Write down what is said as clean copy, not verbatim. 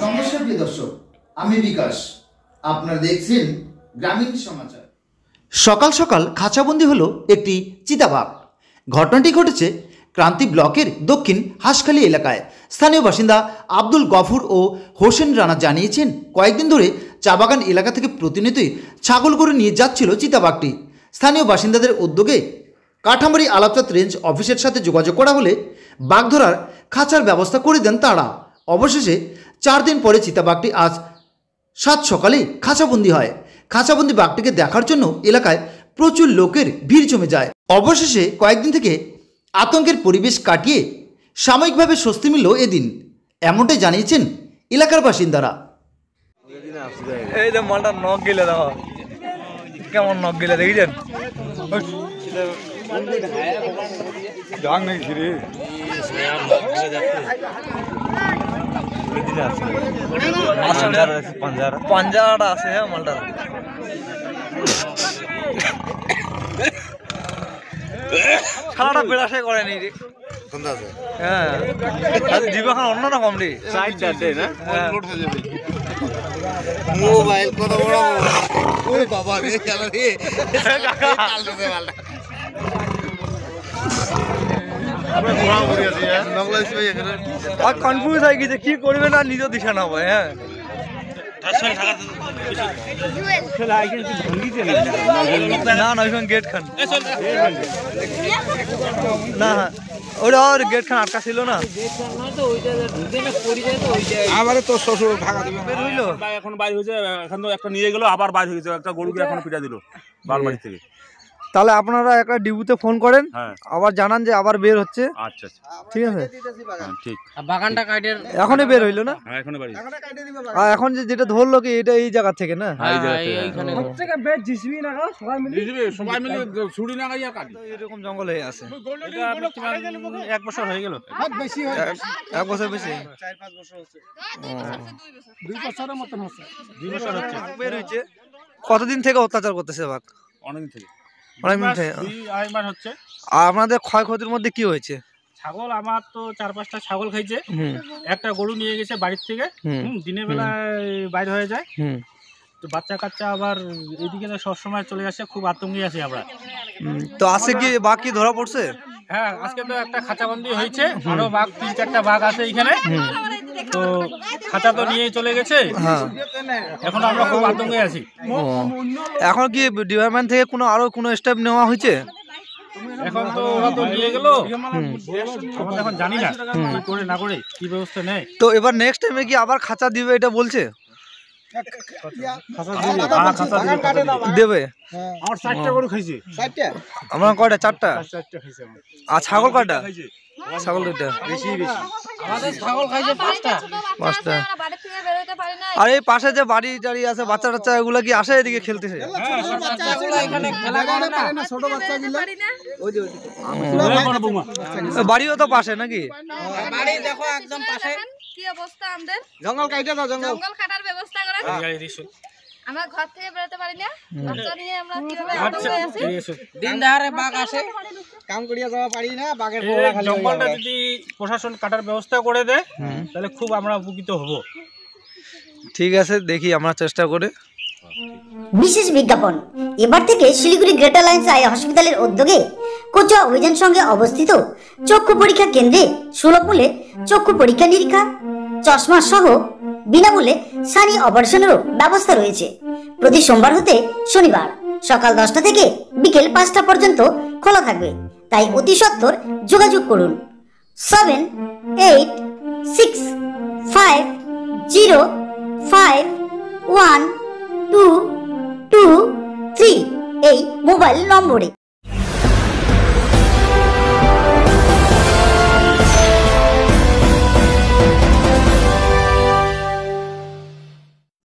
নমস্কার প্রিয় দর্শক, আমি বিকাশ, আপনারা দেখছেন গ্রামীণ সমাচার। সকাল সকাল খাঁচাবন্দি হলো একটি চিতাবাঘ। ঘটনাটি ঘটেছে ক্রান্তি ব্লকের দক্ষিণ হাঁসখালী এলাকায়। স্থানীয় বাসিন্দা আব্দুল গফুর ও হোসেন রানা জানিয়েছেন, কয়েকদিন ধরে চা বাগান এলাকা থেকে প্রতিনিয়তই ছাগল গরু নিয়ে যাচ্ছিল চিতাবাঘটি। স্থানীয় বাসিন্দাদের উদ্যোগে কাঠামারি আলাপচাঁদ রেঞ্জ অফিসের সাথে যোগাযোগ করা হলে বাঘ ধরার খাঁচার ব্যবস্থা করে দেন তারা। অবশেষে 4 দিন পরে চিতাবাঘটি আজ 7 সকালে খাঁচাবন্দি হয়। খাঁচাবন্দি বাঘটিকে দেখার জন্য এলাকায় প্রচুর লোকের ভিড় জমে যায়। অবশেষে কয়েকদিন থেকে আতঙ্কের পরিবেশ কাটিয়ে সাময়িকভাবে স্বস্তি মিলল এদিন, এমনটাই জানিয়েছেন এলাকার বাসিন্দারা। এই যে মালটা নখ গেলে দেখো কেমন নখ গেলে দেখেছেন। পাঞ্জাটা আছে হ্যাঁ মালটার। সারাটা বেড়াশে করেনি রে। হ্যাঁ জীবন অন্যরকম রে। মোবাইল কত বড় বাবা রে কনফিউজ হয়ে গেছে কি করবে না নিজের দিশা না হবে। হ্যাঁ না না ওইখানে গেট খান না ওটা আর গেট খান আটকা ছিল না। আমারে তো শ্বশুর ঢাকা দিবে বের হইলো এখন বাইরে হয়েছে, এখন তো একটা নিয়ে গেল আবার বাইরে হয়ে গেছে, একটা গরুকে এখন পিটা দিল বালবাড়ি থেকে। তাহলে আপনারা একটা ডিবুতে ফোন করেন, হ্যাঁ আবার জানান যে আবার বের হচ্ছে। আচ্ছা আচ্ছা ঠিক আছে ঠিক। বাগানটা কাটের এখনই বের হইলো না। হ্যাঁ এখনই বাড়ি। আর এখন যেটা ধরলো কি এটা এই জায়গা থেকে না। হ্যাঁ এই জায়গা থেকে প্রত্যেকটা বেশ জিসবি না সবাই মিলে সবাই মিলে ছুরি না গাইয়া কাটি। এরকম জঙ্গল হয়ে আছে। এটা 1 বছর হয়ে গেল। বেশি 1 বছর বেশি 4-5 বছর হচ্ছে। 2 বছরের মতন হচ্ছে। 2 বছর হচ্ছে বের হইছে। কতদিন থেকে অত্যাচার করতেছে বাঘ? অনেকদিন থেকে। অনেকদিন থেকে 2-2.5 মাস হচ্ছে। আর আপনাদের ক্ষয়ক্ষতির মধ্যে কি হয়েছে? ছাগল আমার তো 4-5টা ছাগল খাইছে, একটা গরু নিয়ে গেছে বাড়ির থেকে, দিনের বেলায় বাইরে হয়ে যায়, তো বাচ্চা কাচ্চা আবার এইদিকে সবসময় চলে আসে, খুব আতঙ্কে আছি আমরা। তো আজকে কি বাঘ কি ধরা পড়ছে? হ্যাঁ আজকে তো একটা খাঁচাবন্দি হয়েছে, আরো বাঘ 3-4টা বাঘ আছে এখানে, তো খাঁচা তো নিয়ে চলে গেছে। এখন আমরা খুব আতঙ্কে আছি। এখন কি ডিপার্টমেন্ট থেকে আরো কোনো স্টেপ নেওয়া হয়েছে? এখন তো ওরা তো নিয়ে গেল, আমরা এখন জানি না কি করে না করে কি ব্যবস্থা নেয়। তো এবার নেক্সট টাইমে কি আবার খাঁচা দিবে এটা বলছে? দেবে। আমার 4টা গরু খাইছে। আমার কয়টা? 4টা। আর ছাগল কয়টা? ছাগল 2টা। বেশি আমাদের ছাগল খাইছে 5টা। বাড়ি থেকে বের হতে পারি না। আর এই পাশে যে বাড়ি টাড়ি আছে বাচ্চা টাচ্চা এগুলা কি আসে এদিকে খেলতেছে? বাড়িও তো পাশে নাকি? বাড়ি দেখো একদম পাশে। কি অবস্থা আমাদের? জঙ্গল কাইটা দাও, জঙ্গল কাটার ব্যবস্থা করে। আমরা ঘর থেকে বের হতে পারি না, বাচ্চা নিয়ে আমরা কিভাবে আটকে আছি। দিন দহারে বাঘ আসে, কাম করিয়া যাওয়া পারি না, বাঘের পোড়া খালি। জঙ্গলটা যদি প্রশাসন কাটার ব্যবস্থা করে দেয় তাহলে খুব আমরা উপকৃত হব। ঠিক আছে, দেখি আমরা চেষ্টা করে। বিশেষ বিজ্ঞাপন, এবার থেকে শিলিগুড়ি গ্রেটার লাইন্স আই হসপিটালের উদ্যোগে কোচুয়া অভিযান সঙ্গে অবস্থিত চক্ষু পরীক্ষা কেন্দ্রে সুলভ মূল্যে চক্ষু পরীক্ষা নিরীক্ষা, চশমা সহ বিনামূল্যে সানি অপারেশনেরও ব্যবস্থা রয়েছে। প্রতি সোমবার হতে শনিবার সকাল 10টা থেকে বিকেল 5টা পর্যন্ত খোলা থাকবে, তাই অতি সত্বর যোগাযোগ করুন 7865051223 এই মোবাইল নম্বরে।